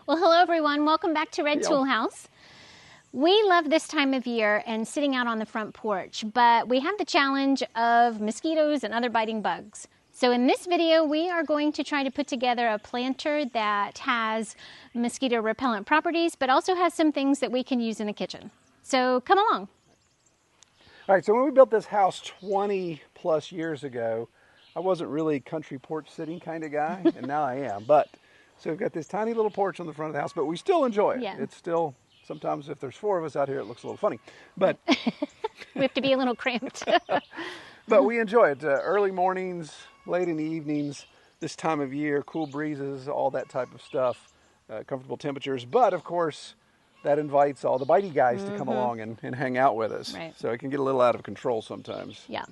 Well, hello everyone. Welcome back to Red Tool House. We love this time of year and sitting out on the front porch, but we have the challenge of mosquitoes and other biting bugs. So in this video, we are going to try to put together a planter that has mosquito repellent properties, but also has some things that we can use in the kitchen. So come along. All right, so when we built this house 20 plus years ago, I wasn't really country porch sitting kind of guy, and now I am. But so we've got this tiny little porch on the front of the house, but we still enjoy it. Yeah. It's still, sometimes if there's 4 of us out here, it looks a little funny. But we have to be a little cramped. But we enjoy it. Early mornings, late in the evenings, this time of year, cool breezes, all that type of stuff, comfortable temperatures. But of course, that invites all the bitey guys to come along and hang out with us. Right. So it can get a little out of control sometimes. Yeah.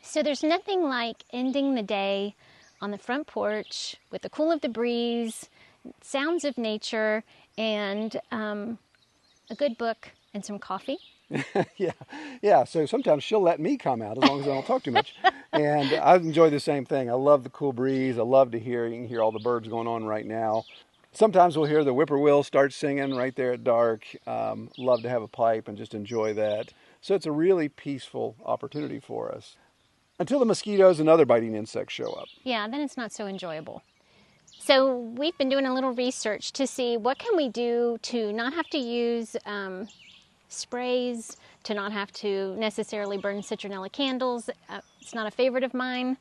So there's nothing like ending the day on the front porch with the cool of the breeze, sounds of nature, and a good book and some coffee. Yeah. So sometimes she'll let me come out as long as I don't talk too much. And I enjoy the same thing. I love the cool breeze. I love to hear, you can hear all the birds going on right now. Sometimes we'll hear the whippoorwill start singing right there at dark. Love to have a pipe and just enjoy that. So it's a really peaceful opportunity for us. Until the mosquitoes and other biting insects show up. Yeah, then it's not so enjoyable. So we've been doing a little research to see what can we do to not have to use sprays, to not have to necessarily burn citronella candles. It's not a favorite of mine.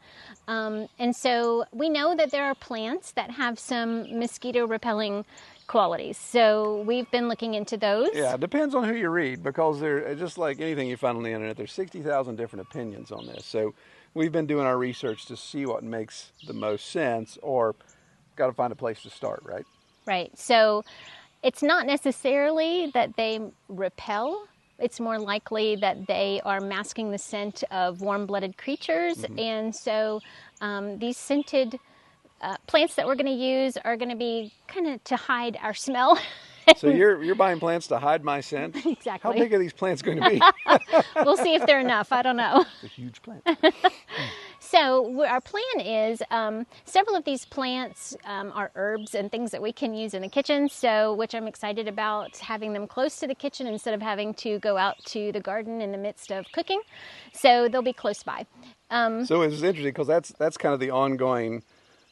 And so we know that there are plants that have some mosquito repelling qualities. So we've been looking into those. Yeah, it depends on who you read, because they're just like anything you find on the internet, there's 60,000 different opinions on this. So we've been doing our research to see what makes the most sense, or got to find a place to start, right? Right. So it's not necessarily that they repel. It's more likely that they are masking the scent of warm-blooded creatures. And so these scented plants that we're going to use are going to be kind of to hide our smell. So you're buying plants to hide my scent? Exactly. How big are these plants going to be? We'll see if they're enough. I don't know. It's a huge plant. So our plan is several of these plants are herbs and things that we can use in the kitchen, so which I'm excited about having them close to the kitchen instead of having to go out to the garden in the midst of cooking. So they'll be close by. So it's interesting because that's kind of the ongoing,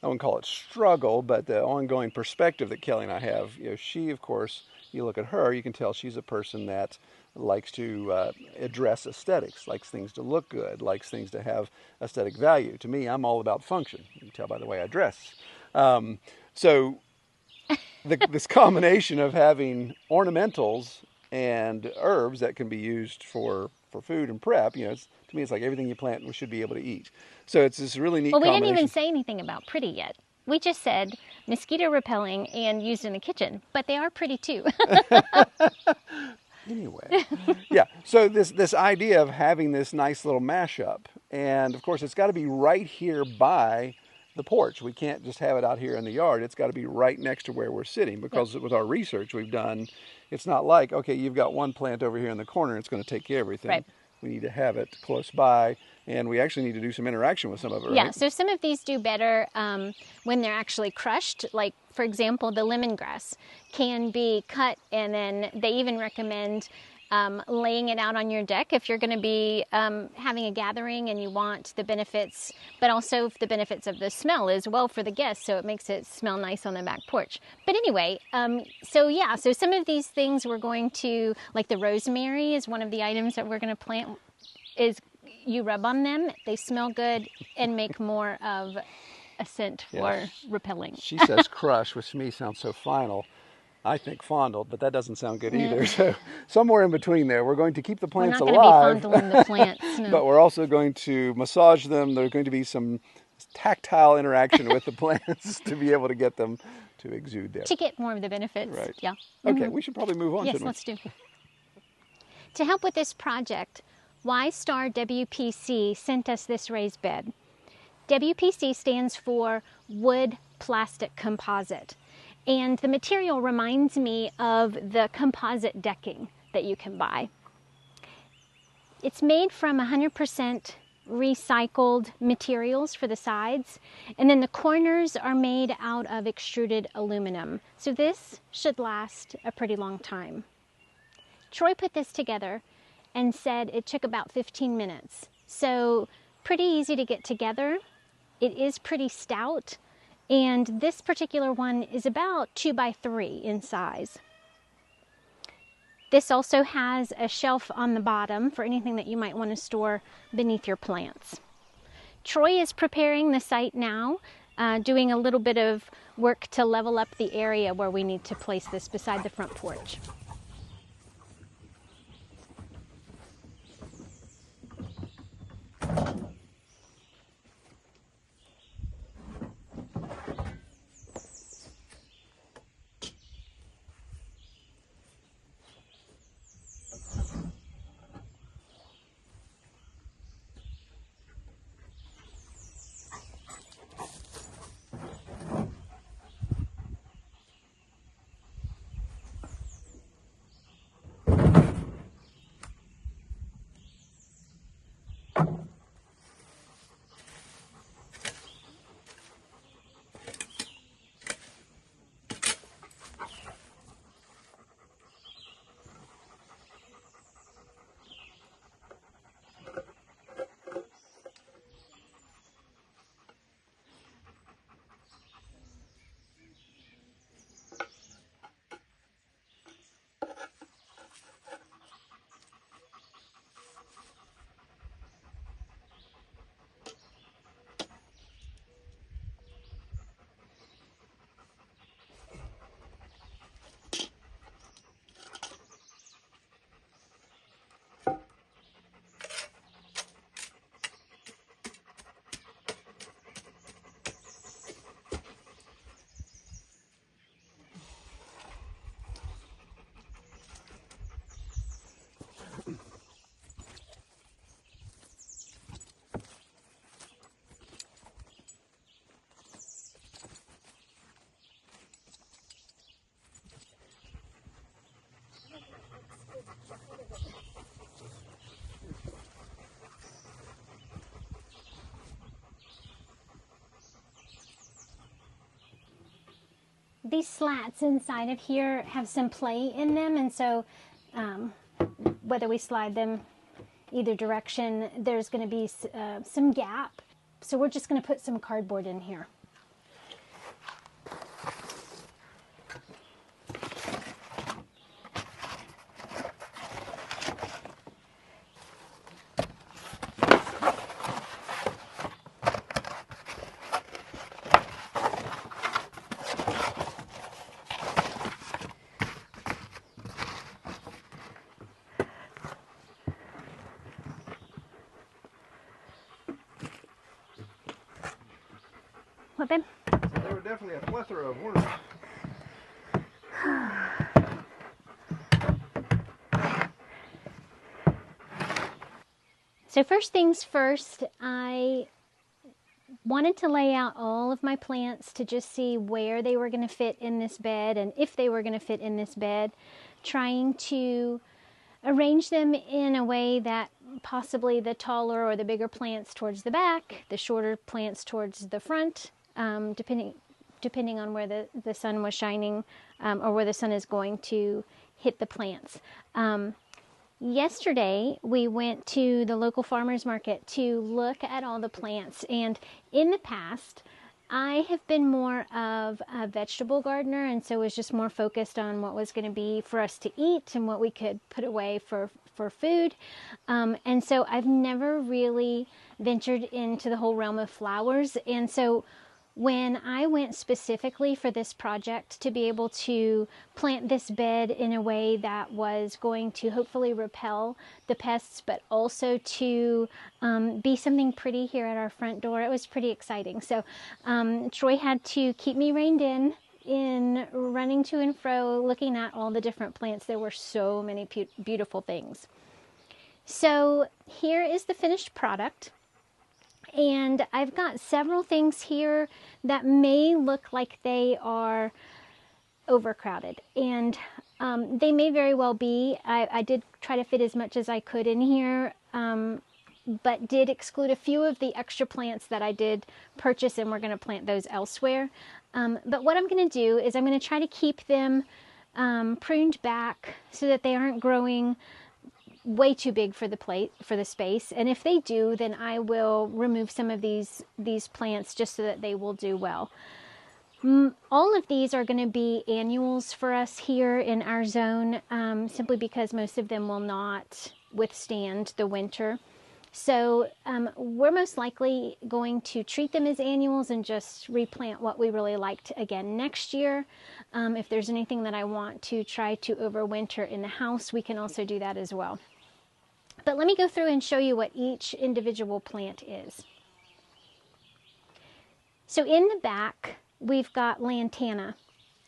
I wouldn't call it struggle, but the ongoing perspective that Kelly and I have. You know, she, of course, you look at her, you can tell she's a person that likes to address aesthetics, likes things to look good, likes things to have aesthetic value. To me, I'm all about function. You can tell by the way I dress. So this combination of having ornamentals and herbs that can be used for food and prep, you know, to me it's like everything you plant we should be able to eat. So it's this really neat combination. Well, we didn't even say anything about pretty yet. We just said mosquito repelling and used in the kitchen, but they are pretty too. Anyway, yeah, so this idea of having this nice little mashup, and of course it's got to be right here by the porch. We can't just have it out here in the yard. It's got to be right next to where we're sitting, because with our research we've done, it's not like, okay, you've got one plant over here in the corner, it's going to take care of everything. Right. We need to have it close by, and we actually need to do some interaction with some of it, right? Yeah, so some of these do better when they're actually crushed. Like, for example, the lemongrass can be cut, and then they even recommend laying it out on your deck if you're going to be having a gathering and you want the benefits, but also the benefits of the smell as well for the guests, so it makes it smell nice on the back porch. But anyway, so some of these things we're going to, like the rosemary is one of the items that we're going to plant, is you rub on them, they smell good and make more of a scent for repelling. She says crush, which to me sounds so final. I think fondled, but that doesn't sound good either. So somewhere in between there, we're going to keep the plants alive. We're not going to be fondling the plants. No. But we're also going to massage them. There's going to be some tactile interaction with the plants to be able to get them to exude there. To get more of the benefits. Right. Yeah. Okay, we should probably move on. Yes, let's do. To help with this project, YSTAR WPC sent us this raised bed. WPC stands for wood plastic composite. And the material reminds me of the composite decking that you can buy. It's made from 100% recycled materials for the sides, and then the corners are made out of extruded aluminum. So this should last a pretty long time. Troy put this together and said it took about 15 minutes. So pretty easy to get together. It is pretty stout, and this particular one is about 2 by 3 in size. This also has a shelf on the bottom for anything that you might want to store beneath your plants. Troy is preparing the site now, doing a little bit of work to level up the area where we need to place this beside the front porch. These slats inside of here have some play in them, and so whether we slide them either direction, there's going to be some gap. So we're just going to put some cardboard in here. What, babe? So there were definitely a plethora of worms. So first things first, I wanted to lay out all of my plants to just see where they were going to fit in this bed and if they were going to fit in this bed, trying to arrange them in a way that possibly the taller or the bigger plants towards the back, the shorter plants towards the front, depending on where the sun was shining or where the sun is going to hit the plants. Yesterday, we went to the local farmers market to look at all the plants, and in the past, I have been more of a vegetable gardener, and so was just more focused on what was going to be for us to eat and what we could put away for food. And so I've never really ventured into the whole realm of flowers, and so when I went specifically for this project to be able to plant this bed in a way that was going to hopefully repel the pests, but also to be something pretty here at our front door, it was pretty exciting. So Troy had to keep me reined in running to and fro, looking at all the different plants. There were so many beautiful things. So here is the finished product. And I've got several things here that may look like they are overcrowded, and they may very well be. I did try to fit as much as I could in here. but did exclude a few of the extra plants that I did purchase, and we're going to plant those elsewhere. But what I'm going to do is I'm going to try to keep them pruned back so that they aren't growing way too big for the space. And if they do, then I will remove some of these plants just so that they will do well. All of these are going to be annuals for us here in our zone, simply because most of them will not withstand the winter. So we're most likely going to treat them as annuals and just replant what we really liked again next year. If there's anything that I want to try to overwinter in the house, we can also do that as well. But let me go through and show you what each individual plant is. So in the back, we've got Lantana.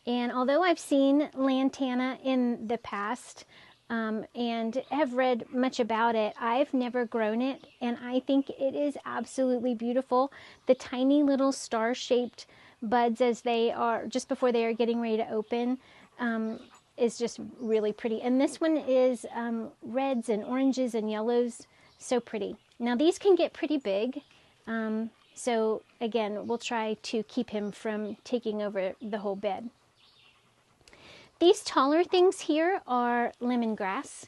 And although I've seen Lantana in the past, and have read much about it, I've never grown it, and I think it is absolutely beautiful. The tiny little star-shaped buds as they are, just before they are getting ready to open, is just really pretty. And this one is reds and oranges and yellows, so pretty. Now these can get pretty big, so again, we'll try to keep him from taking over the whole bed. These taller things here are lemongrass,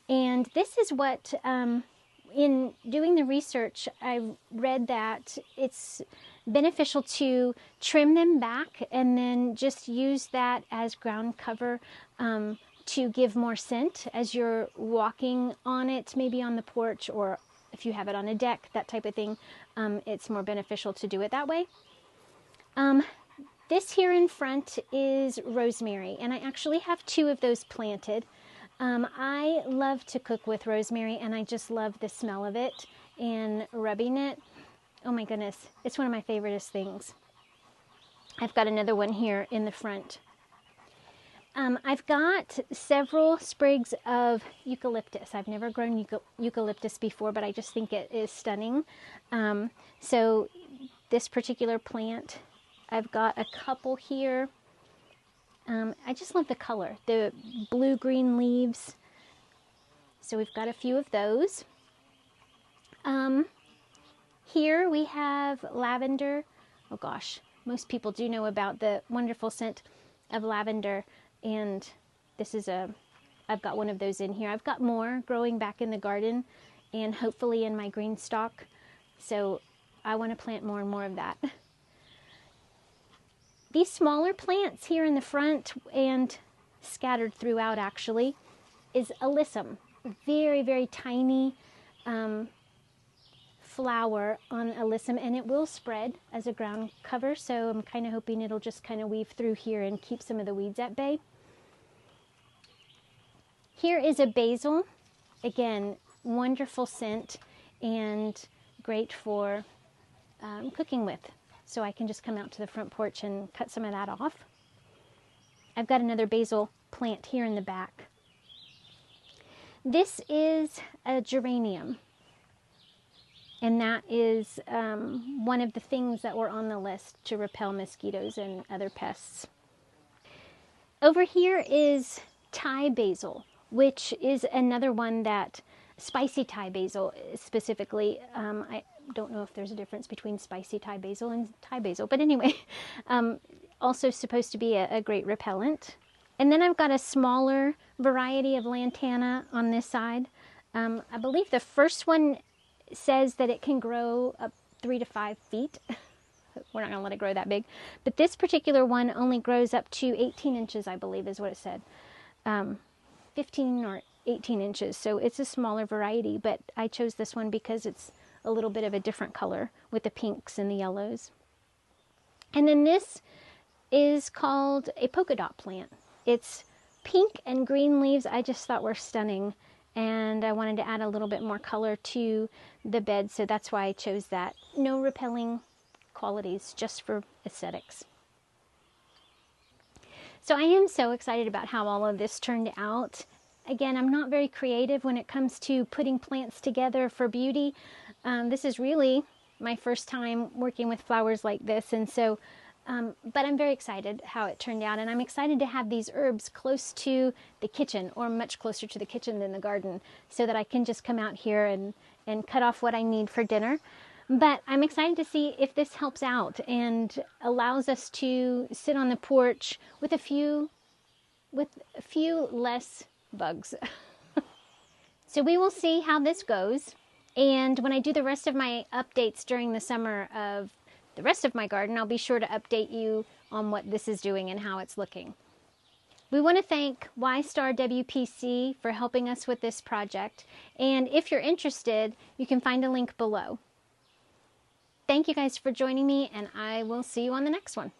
and this is what, in doing the research, I read that it's beneficial to trim them back and then just use that as ground cover to give more scent as you're walking on it, maybe on the porch, or if you have it on a deck, that type of thing. It's more beneficial to do it that way. This here in front is rosemary, and I actually have 2 of those planted. I love to cook with rosemary, and I just love the smell of it and rubbing it. Oh my goodness, it's one of my favoriteest things. I've got another one here in the front. I've got several sprigs of eucalyptus. I've never grown eucalyptus before, but I just think it is stunning. So this particular plant, I've got a couple here. I just love the color, the blue-green leaves. So we've got a few of those. Here we have lavender. Oh gosh, most people do know about the wonderful scent of lavender. And this is I've got one of those in here. I've got more growing back in the garden and hopefully in my green stalk. So I want to plant more and more of that. These smaller plants here in the front and scattered throughout actually is Alyssum. Very, very tiny flower on Alyssum, and it will spread as a ground cover, so I'm kind of hoping it'll just kind of weave through here and keep some of the weeds at bay. Here is a basil. Again, wonderful scent and great for cooking with. So I can just come out to the front porch and cut some of that off. I've got another basil plant here in the back. This is a geranium. And that is one of the things that were on the list to repel mosquitoes and other pests. Over here is Thai basil, which is another one that, spicy Thai basil specifically, I don't know if there's a difference between spicy Thai basil and Thai basil, but anyway, also supposed to be a great repellent. And then I've got a smaller variety of lantana on this side. I believe the first one says that it can grow up 3 to 5 feet. We're not going to let it grow that big. But this particular one only grows up to 18 inches, I believe is what it said. 15 or 18 inches. So it's a smaller variety, but I chose this one because it's a little bit of a different color with the pinks and the yellows. And then this is called a polka-dot plant. It's pink and green leaves. I just thought were stunning, and I wanted to add a little bit more color to the bed, so that's why I chose that. No repelling qualities, just for aesthetics. So I am so excited about how all of this turned out. Again, I'm not very creative when it comes to putting plants together for beauty. This is really my first time working with flowers like this, and so but I'm very excited how it turned out, and I'm excited to have these herbs close to the kitchen, or much closer to the kitchen than the garden, so that I can just come out here and and cut off what I need for dinner. But I'm excited to see if this helps out and allows us to sit on the porch with a few less bugs. So we will see how this goes. And when I do the rest of my updates during the summer of the rest of my garden, I'll be sure to update you on what this is doing and how it's looking. We want to thank YSTAR WPC for helping us with this project. And if you're interested, you can find a link below. Thank you guys for joining me, and I will see you on the next one.